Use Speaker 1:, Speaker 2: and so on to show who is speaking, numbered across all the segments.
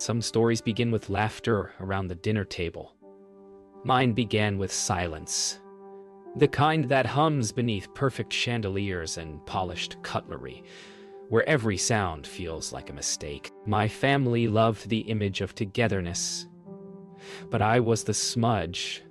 Speaker 1: Some stories begin with laughter around the dinner table. Mine began with silence, the kind that hums beneath perfect chandeliers and polished cutlery, where every sound feels like a mistake. My family loved the image of togetherness, but I was the smudge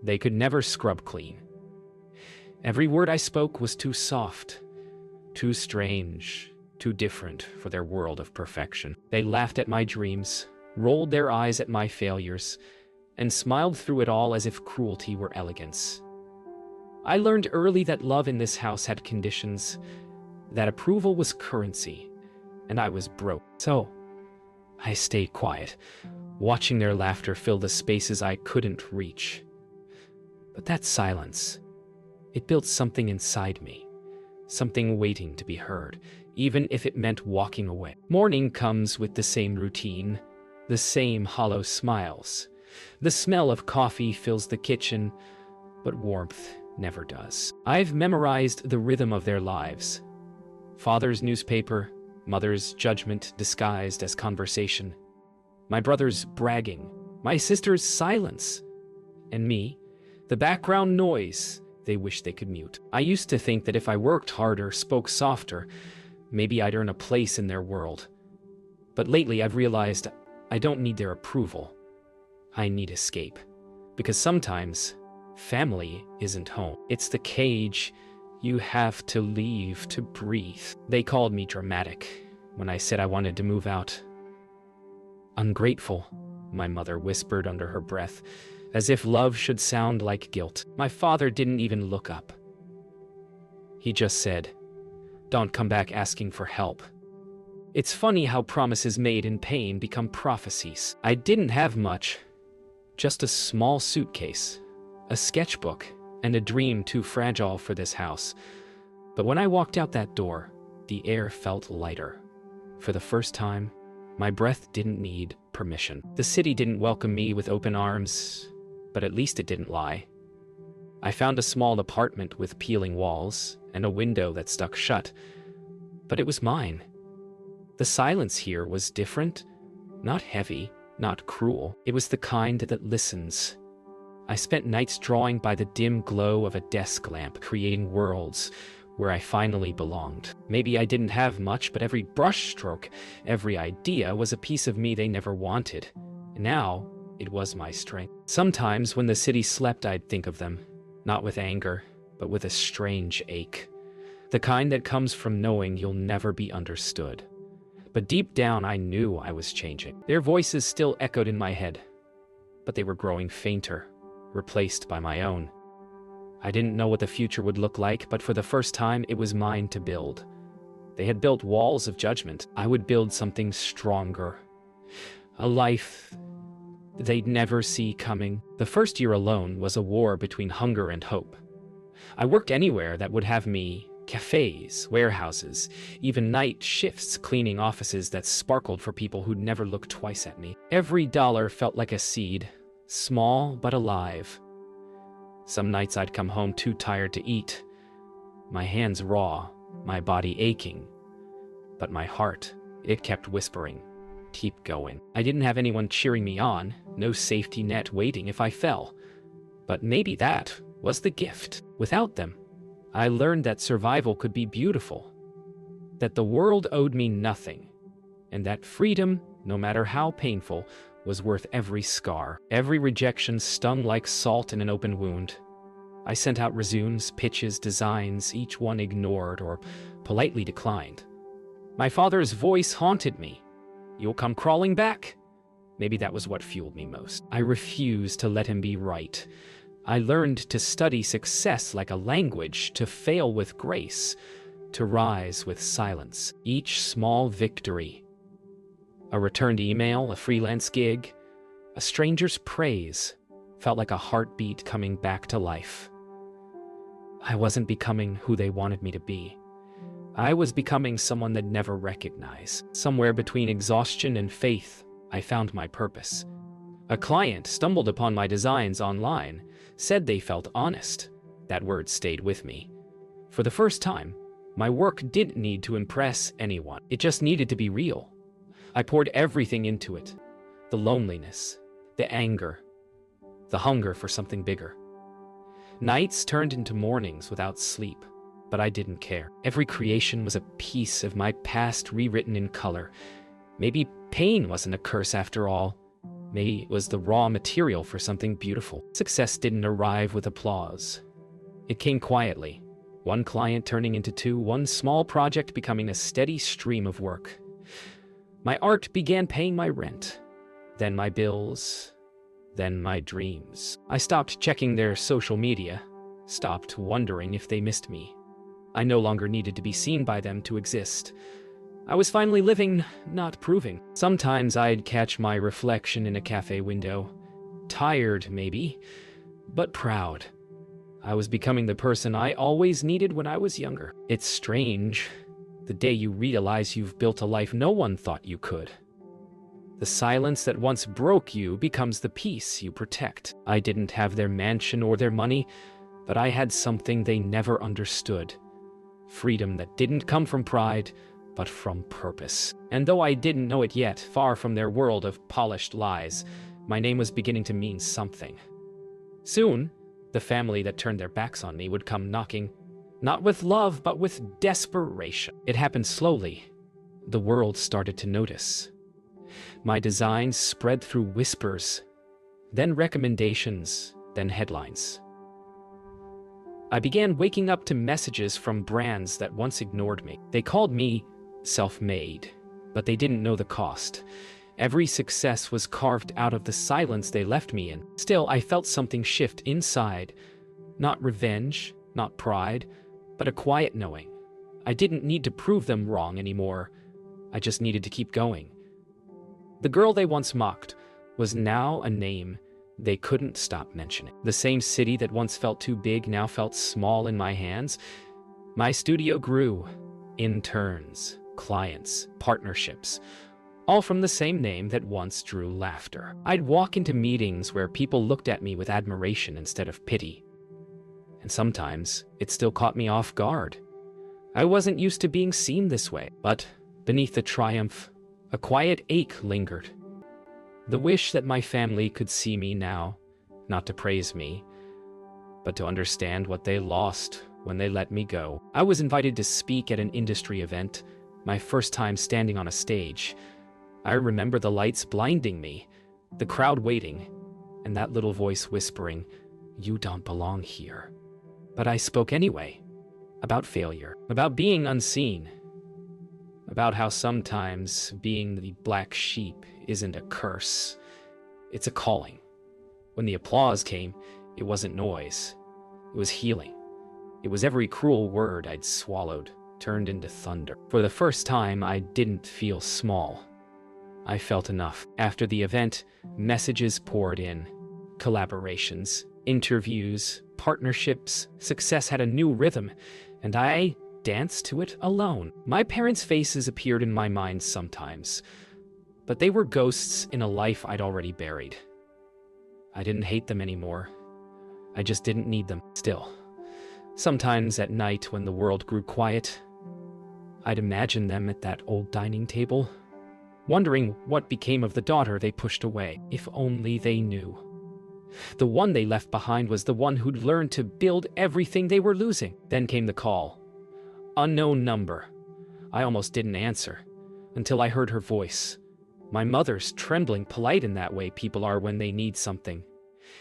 Speaker 1: they could never scrub clean. Every word I spoke was too soft, too strange, too different for their world of perfection. They laughed at my dreams, rolled their eyes at my failures, and smiled through it all as if cruelty were elegance. I learned early that love in this house had conditions, that approval was currency, and I was broke. So, I stayed quiet, watching their laughter fill the spaces I couldn't reach. But that silence, it built something inside me, something waiting to be heard, even if it meant walking away. Morning comes with the same routine, the same hollow smiles. The smell of coffee fills the kitchen, but warmth never does. I've memorized the rhythm of their lives. Father's newspaper, mother's judgment disguised as conversation, my brother's bragging, my sister's silence, and me, the background noise they wish they could mute. I used to think that if I worked harder, spoke softer, maybe I'd earn a place in their world. But lately I've realized I don't need their approval. I need escape. Because sometimes family isn't home. It's the cage you have to leave to breathe. They called me dramatic when I said I wanted to move out. Ungrateful, my mother whispered under her breath, as if love should sound like guilt. My father didn't even look up. He just said, "Don't come back asking for help." It's funny how promises made in pain become prophecies. I didn't have much, just a small suitcase, a sketchbook, and a dream too fragile for this house. But when I walked out that door, the air felt lighter. For the first time, my breath didn't need permission. The city didn't welcome me with open arms, but at least it didn't lie. I found a small apartment with peeling walls and a window that stuck shut, but it was mine. The silence here was different, not heavy, not cruel. It was the kind that listens. I spent nights drawing by the dim glow of a desk lamp, creating worlds where I finally belonged. Maybe I didn't have much, but every brushstroke, every idea was a piece of me they never wanted. And now, it was my strength. Sometimes when the city slept, I'd think of them, not with anger, but with a strange ache. The kind that comes from knowing you'll never be understood. But deep down, I knew I was changing. Their voices still echoed in my head, but they were growing fainter, replaced by my own. I didn't know what the future would look like, but for the first time, it was mine to build. They had built walls of judgment. I would build something stronger. A life they'd never see coming. The first year alone was a war between hunger and hope. I worked anywhere that would have me. Cafes, warehouses, even night shifts cleaning offices that sparkled for people who'd never look twice at me. Every dollar felt like a seed, small but alive. Some nights I'd come home too tired to eat, my hands raw, my body aching. But my heart, it kept whispering, "Keep going." I didn't have anyone cheering me on, no safety net waiting if I fell. But maybe that was the gift. Without them, I learned that survival could be beautiful, that the world owed me nothing, and that freedom, no matter how painful, was worth every scar. Every rejection stung like salt in an open wound. I sent out resumes, pitches, designs, each one ignored or politely declined. My father's voice haunted me. "You'll come crawling back." Maybe that was what fueled me most. I refused to let him be right. I learned to study success like a language, to fail with grace, to rise with silence. Each small victory, a returned email, a freelance gig, a stranger's praise, felt like a heartbeat coming back to life. I wasn't becoming who they wanted me to be. I was becoming someone they'd never recognize. Somewhere between exhaustion and faith, I found my purpose. A client stumbled upon my designs online, said they felt honest. That word stayed with me. For the first time, my work didn't need to impress anyone. It just needed to be real. I poured everything into it. The loneliness, the anger, the hunger for something bigger. Nights turned into mornings without sleep, but I didn't care. Every creation was a piece of my past rewritten in color. Maybe pain wasn't a curse after all. Maybe it was the raw material for something beautiful. Success didn't arrive with applause. It came quietly. One client turning into two, one small project becoming a steady stream of work. My art began paying my rent, then my bills, then my dreams. I stopped checking their social media, stopped wondering if they missed me. I no longer needed to be seen by them to exist. I was finally living, not proving. Sometimes I'd catch my reflection in a cafe window. Tired, maybe, but proud. I was becoming the person I always needed when I was younger. It's strange, the day you realize you've built a life no one thought you could. The silence that once broke you becomes the peace you protect. I didn't have their mansion or their money, but I had something they never understood. Freedom that didn't come from pride, but from purpose. And though I didn't know it yet, far from their world of polished lies, my name was beginning to mean something. Soon, the family that turned their backs on me would come knocking, not with love, but with desperation. It happened slowly. The world started to notice. My designs spread through whispers, then recommendations, then headlines. I began waking up to messages from brands that once ignored me. They called me self-made, but they didn't know the cost. Every success was carved out of the silence they left me in. Still, I felt something shift inside. Not revenge, not pride, but a quiet knowing. I didn't need to prove them wrong anymore. I just needed to keep going. The girl they once mocked was now a name they couldn't stop mentioning. The same city that once felt too big now felt small in my hands. My studio grew. Interns, clients, partnerships, all from the same name that once drew laughter. I'd walk into meetings where people looked at me with admiration instead of pity. And sometimes it still caught me off guard. I wasn't used to being seen this way, but beneath the triumph, a quiet ache lingered. The wish that my family could see me now, not to praise me, but to understand what they lost when they let me go. I was invited to speak at an industry event, my first time standing on a stage. I remember the lights blinding me, the crowd waiting, and that little voice whispering, "You don't belong here." But I spoke anyway, about failure, about being unseen, about how sometimes being the black sheep isn't a curse, it's a calling. When the applause came, it wasn't noise, it was healing. It was every cruel word I'd swallowed, turned into thunder. For the first time, I didn't feel small. I felt enough. After the event, messages poured in. Collaborations, interviews, partnerships, success had a new rhythm, and I danced to it alone. My parents' faces appeared in my mind sometimes, but they were ghosts in a life I'd already buried. I didn't hate them anymore. I just didn't need them. Still, sometimes at night when the world grew quiet, I'd imagine them at that old dining table, wondering what became of the daughter they pushed away. If only they knew. The one they left behind was the one who'd learned to build everything they were losing. Then came the call. Unknown number. I almost didn't answer, until I heard her voice. My mother's, trembling, polite in that way people are when they need something.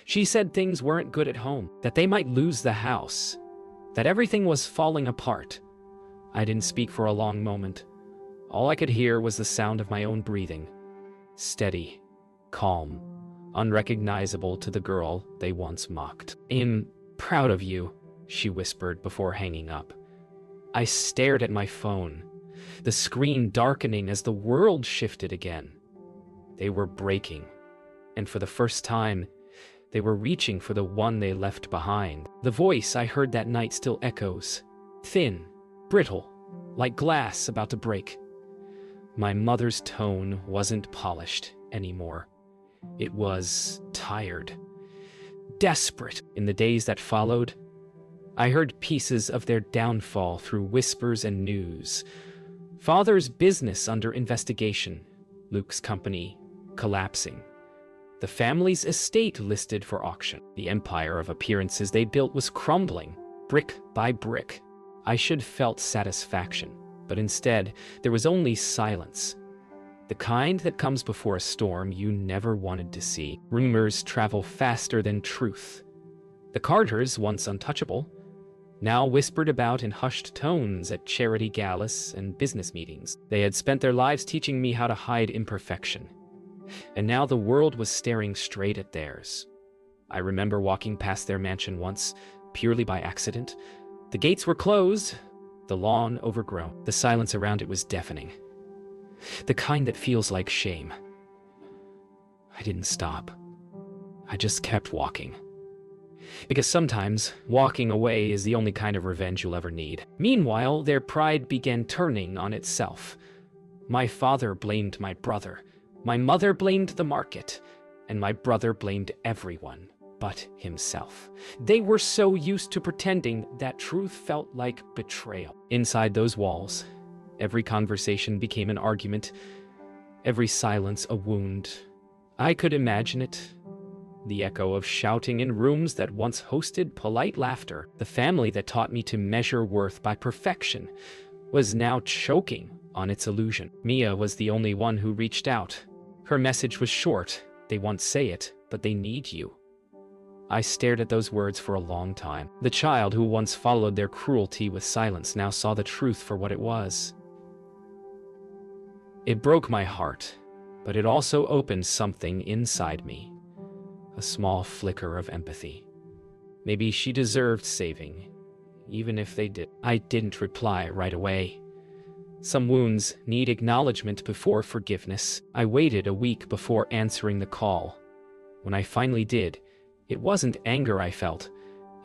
Speaker 1: She said things weren't good at home, that they might lose the house, that everything was falling apart. I didn't speak for a long moment. All I could hear was the sound of my own breathing. Steady, calm, unrecognizable to the girl they once mocked. "I'm proud of you," she whispered before hanging up. I stared at my phone, the screen darkening as the world shifted again. They were breaking, and for the first time, they were reaching for the one they left behind. The voice I heard that night still echoes, thin, brittle, like glass about to break. My mother's tone wasn't polished anymore. It was tired, desperate. In the days that followed, I heard pieces of their downfall through whispers and news. Father's business under investigation, Luke's company collapsing. The family's estate listed for auction. The empire of appearances they built was crumbling, brick by brick. I should felt satisfaction, but instead, there was only silence. The kind that comes before a storm you never wanted to see. Rumors travel faster than truth. The Carters, once untouchable, now whispered about in hushed tones at charity galas and business meetings. They had spent their lives teaching me how to hide imperfection, and now the world was staring straight at theirs. I remember walking past their mansion once, purely by accident. The gates were closed, the lawn overgrown. The silence around it was deafening. The kind that feels like shame. I didn't stop. I just kept walking. Because sometimes, walking away is the only kind of revenge you'll ever need. Meanwhile, their pride began turning on itself. My father blamed my brother. My mother blamed the market. And my brother blamed everyone but himself. They were so used to pretending that truth felt like betrayal. Inside those walls, every conversation became an argument, every silence a wound. I could imagine it. The echo of shouting in rooms that once hosted polite laughter. The family that taught me to measure worth by perfection was now choking on its illusion. Mia was the only one who reached out. Her message was short. They won't say it, but they need you. I stared at those words for a long time. The child who once followed their cruelty with silence now saw the truth for what it was. It broke my heart, but it also opened something inside me. A small flicker of empathy. Maybe she deserved saving, even if they did. I didn't reply right away. Some wounds need acknowledgement before forgiveness. I waited a week before answering the call. When I finally did, it wasn't anger I felt.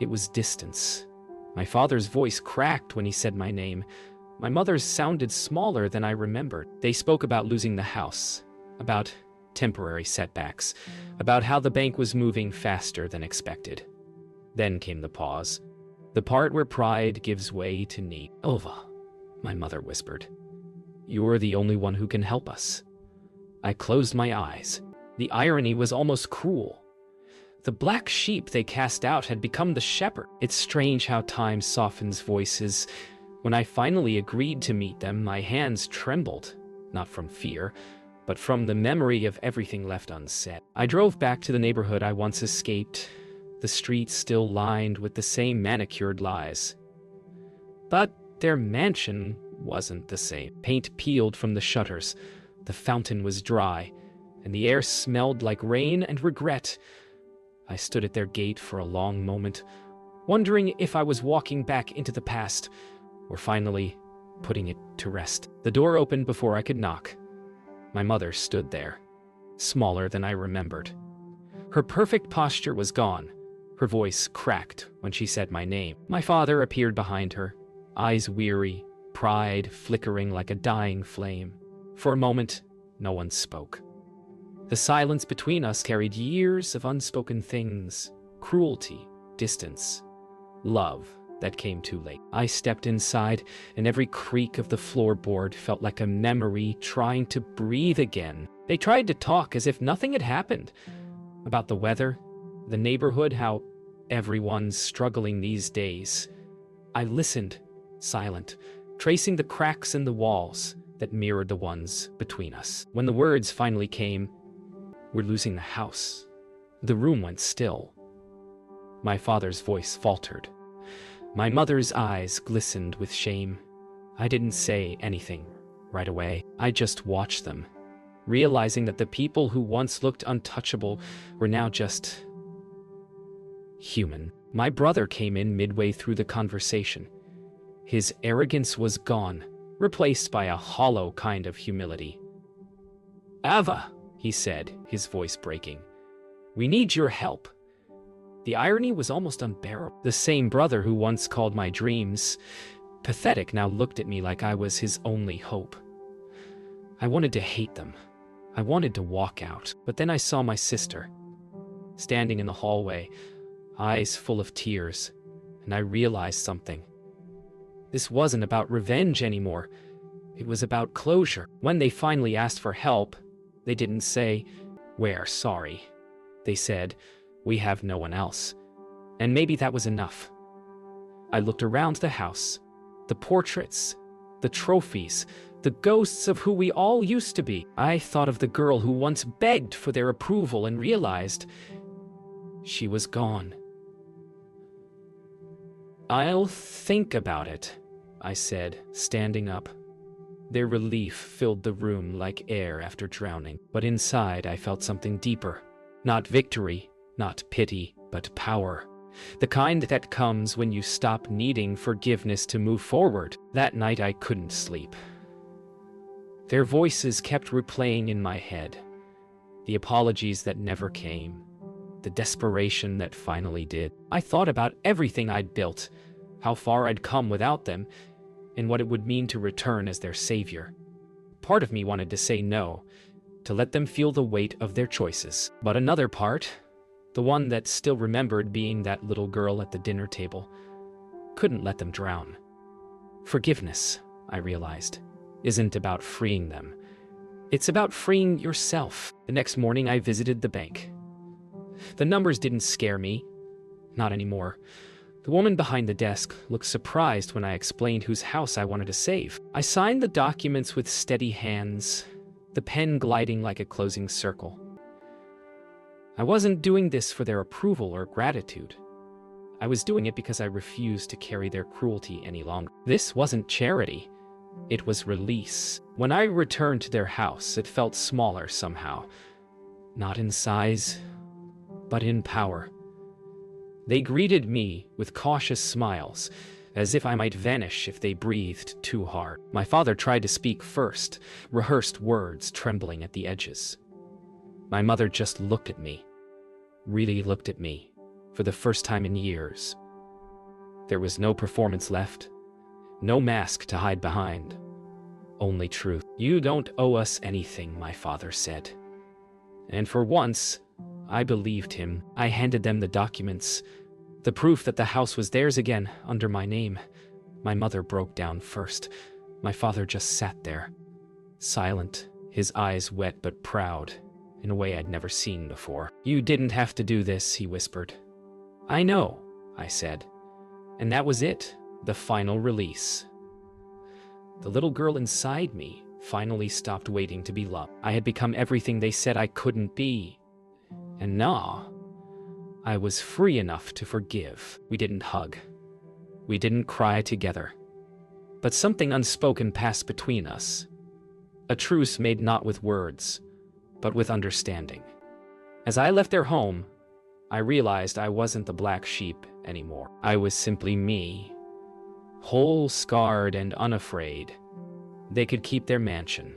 Speaker 1: It was distance. My father's voice cracked when he said my name. My mother's sounded smaller than I remembered. They spoke about losing the house, about temporary setbacks, about how the bank was moving faster than expected. Then came the pause, the part where pride gives way to need. Ova, my mother whispered. You're the only one who can help us. I closed my eyes. The irony was almost cruel. The black sheep they cast out had become the shepherd. It's strange how time softens voices. When I finally agreed to meet them, my hands trembled, not from fear, but from the memory of everything left unsaid. I drove back to the neighborhood I once escaped, the streets still lined with the same manicured lies. But their mansion wasn't the same. Paint peeled from the shutters, the fountain was dry, and the air smelled like rain and regret. I stood at their gate for a long moment, wondering if I was walking back into the past, or finally putting it to rest. The door opened before I could knock. My mother stood there, smaller than I remembered. Her perfect posture was gone. Her voice cracked when she said my name. My father appeared behind her, eyes weary, pride flickering like a dying flame. For a moment, no one spoke. The silence between us carried years of unspoken things, cruelty, distance, love that came too late. I stepped inside, and every creak of the floorboard felt like a memory trying to breathe again. They tried to talk as if nothing had happened. About the weather, the neighborhood, how everyone's struggling these days. I listened, silent, tracing the cracks in the walls that mirrored the ones between us. When the words finally came, "We're losing the house," the room went still. My father's voice faltered. My mother's eyes glistened with shame. I didn't say anything right away. I just watched them, realizing that the people who once looked untouchable were now just human. My brother came in midway through the conversation. His arrogance was gone, replaced by a hollow kind of humility. "Ava," he said, his voice breaking, "we need your help." The irony was almost unbearable. The same brother who once called my dreams pathetic now looked at me like I was his only hope. I wanted to hate them. I wanted to walk out. But then I saw my sister, standing in the hallway, eyes full of tears, and I realized something. This wasn't about revenge anymore. It was about closure. When they finally asked for help, They didn't say, "We're sorry." They said, "We have no one else." And maybe that was enough. I looked around the house. The portraits, the trophies, the ghosts of who we all used to be. I thought of the girl who once begged for their approval and realized she was gone. "I'll think about it," I said, standing up. Their relief filled the room like air after drowning, but inside I felt something deeper. Not victory, not pity, but power. The kind that comes when you stop needing forgiveness to move forward. That night I couldn't sleep. Their voices kept replaying in my head. The apologies that never came. The desperation that finally did. I thought about everything I'd built, how far I'd come without them, and what it would mean to return as their savior. Part of me wanted to say no, to let them feel the weight of their choices. But another part, the one that still remembered being that little girl at the dinner table, couldn't let them drown. Forgiveness, I realized, isn't about freeing them. It's about freeing yourself. The next morning I visited the bank. The numbers didn't scare me. Not anymore. The woman behind the desk looked surprised when I explained whose house I wanted to save. I signed the documents with steady hands, the pen gliding like a closing circle. I wasn't doing this for their approval or gratitude. I was doing it because I refused to carry their cruelty any longer. This wasn't charity. It was release. When I returned to their house, it felt smaller somehow. Not in size, but in power. They greeted me with cautious smiles, as if I might vanish if they breathed too hard. My father tried to speak first, rehearsed words trembling at the edges. My mother just looked at me, really looked at me, for the first time in years. There was no performance left, no mask to hide behind, only truth. "You don't owe us anything," my father said. And for once, I believed him. I handed them the documents, the proof that the house was theirs again, under my name. My mother broke down first. My father just sat there, silent, his eyes wet but proud, in a way I'd never seen before. "You didn't have to do this," he whispered. "I know," I said. And that was it, the final release. The little girl inside me finally stopped waiting to be loved. I had become everything they said I couldn't be. And now, I was free enough to forgive. We didn't hug. We didn't cry together. But something unspoken passed between us. A truce made not with words, but with understanding. As I left their home, I realized I wasn't the black sheep anymore. I was simply me, whole, scarred, and unafraid. They could keep their mansion.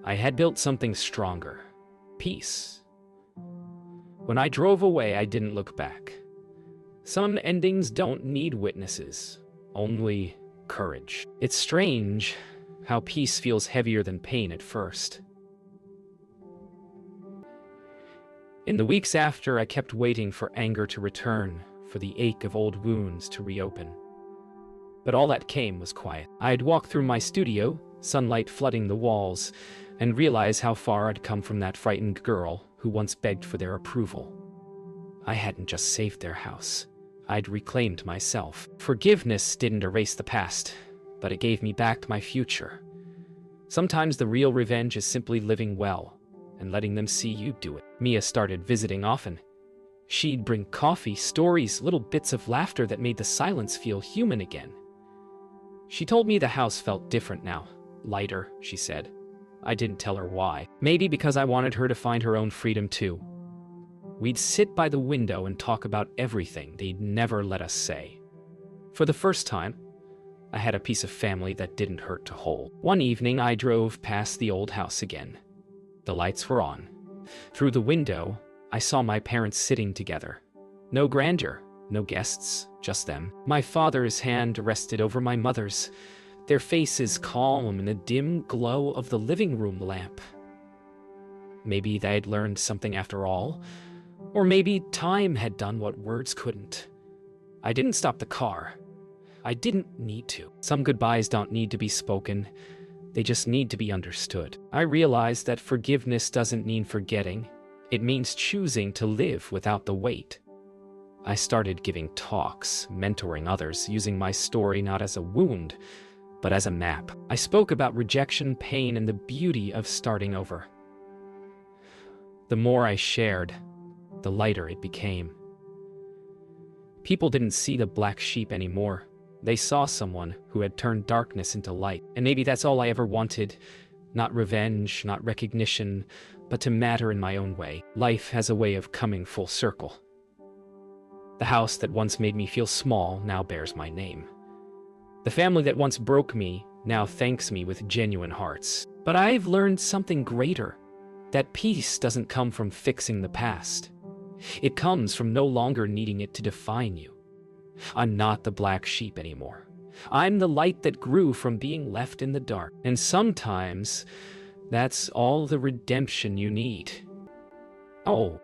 Speaker 1: I had built something stronger. Peace. When I drove away, I didn't look back. Some endings don't need witnesses, only courage. It's strange how peace feels heavier than pain at first. In the weeks after, I kept waiting for anger to return, for the ache of old wounds to reopen. But all that came was quiet. I'd walk through my studio, sunlight flooding the walls, and realize how far I'd come from that frightened girl who once begged for their approval. I hadn't just saved their house. I'd reclaimed myself. Forgiveness didn't erase the past, but it gave me back my future. Sometimes the real revenge is simply living well and letting them see you do it. Mia started visiting often. She'd bring coffee, stories, little bits of laughter that made the silence feel human again. She told me the house felt different now. Lighter, she said. I didn't tell her why. Maybe because I wanted her to find her own freedom too. We'd sit by the window and talk about everything they'd never let us say. For the first time, I had a piece of family that didn't hurt to hold. One evening, I drove past the old house again. The lights were on. Through the window, I saw my parents sitting together. No grandeur, no guests, just them. My father's hand rested over my mother's, their faces calm in the dim glow of the living room lamp. Maybe they'd learned something after all, or maybe time had done what words couldn't. I didn't stop the car. I didn't need to. Some goodbyes don't need to be spoken. They just need to be understood. I realized that forgiveness doesn't mean forgetting. It means choosing to live without the weight. I started giving talks, mentoring others, using my story not as a wound, but as a map. I spoke about rejection, pain, and the beauty of starting over. The more I shared, the lighter it became. People didn't see the black sheep anymore. They saw someone who had turned darkness into light. And maybe that's all I ever wanted. Not revenge, not recognition, but to matter in my own way. Life has a way of coming full circle. The house that once made me feel small now bears my name. The family that once broke me now thanks me with genuine hearts. But I've learned something greater. That peace doesn't come from fixing the past. It comes from no longer needing it to define you. I'm not the black sheep anymore. I'm the light that grew from being left in the dark. And sometimes, that's all the redemption you need. Oh.